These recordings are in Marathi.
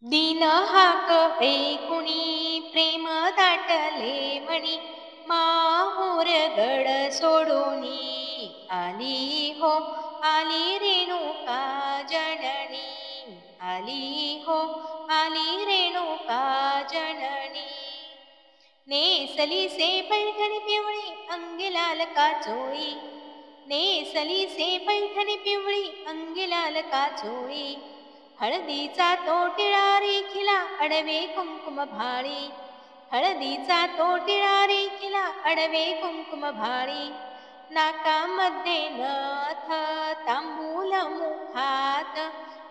दीन हाक ऐकुणी प्रेम दाटले मनी माहुर गड सोडूनी आली हो आली रेणुका जननी आली हो आली रेणुका जननी नेसली से पैठणी पिवळी अंगी लाल काचोळी नेसली से पैठणी पिवळी अंगी लाल काचोळी हळदीचा तो टिळा रेखिला अडवे कुंकुम भाळी हळदीचा तो टिळा रेखिला अडवे कुंकुम भाळी नाकामध्ये नथ तांबूल मुखात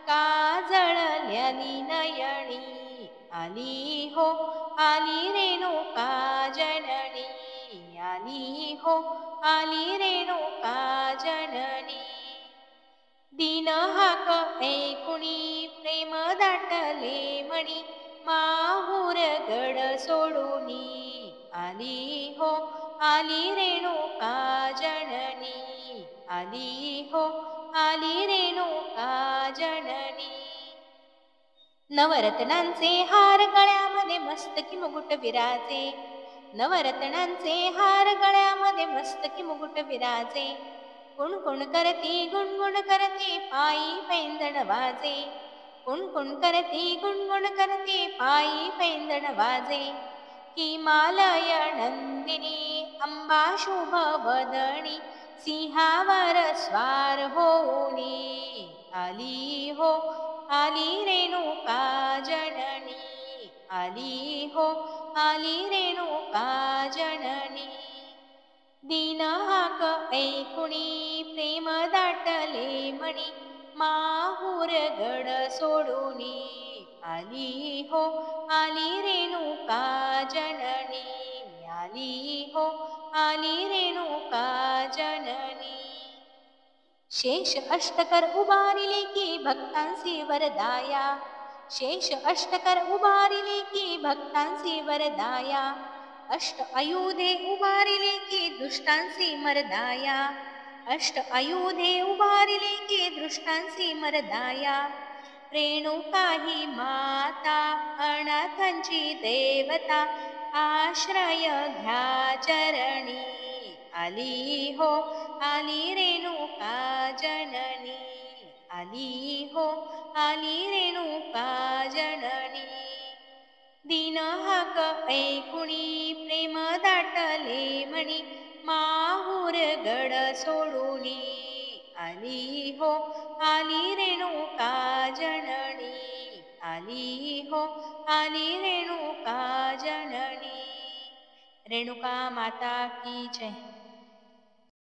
काजळल्याली नयनी आली हो आली रेणुका जननी आली हो आली रेणुका जननी दीन हाक ऐकुणी प्रेम दाटले मणी माहुर गड सोडूनी आली हो आली रेणुका जननी आली हो आली रेणुका जननी नवरत्नांचे हार गळ्यामध्ये मस्तकी मुकुट विराजे नवरत्नांचे हार गळ्यामध्ये मस्तकी मुकुट विराजे कुणकुण करती गुणगुण करती पायी पैंजण वाजे कुणकुण करती गुणगुण करती पायी पैंजण वाजे हिमालय नंदिनी अंबा शुभ वदनी सिंहावर स्वार होऊनी आली हो आली रेणुका जननी आली हो आली रेणुका जननी दीन हाक ऐकुणी प्रेम दाटले मणी माहुर गड सोडूनी आली हो आली रेणुका जननी आली हो आली रेणुका जननी शेष अष्टकर उभारिले की भक्तांसी वरदाया शेष अष्टकर उभारिले की भक्तांसी वरदाया अष्ट आयुधे उभारिले की दुष्टांसी मरदाया अष्ट आयुधे उभारिले की दृष्टांसी मरदाया रेणुका ही माता अनाथांची देवता आश्रय घ्या चरणी आली हो आली रेणुका जननी आली हो आली रेणुका जननी दीन हाक ऐकुणी प्रेम दाटले मणी माहुर गड सोडूनी आली हो आली रेणुका जननी आली हो आली रेणुका जननी रेणुका माता की जय।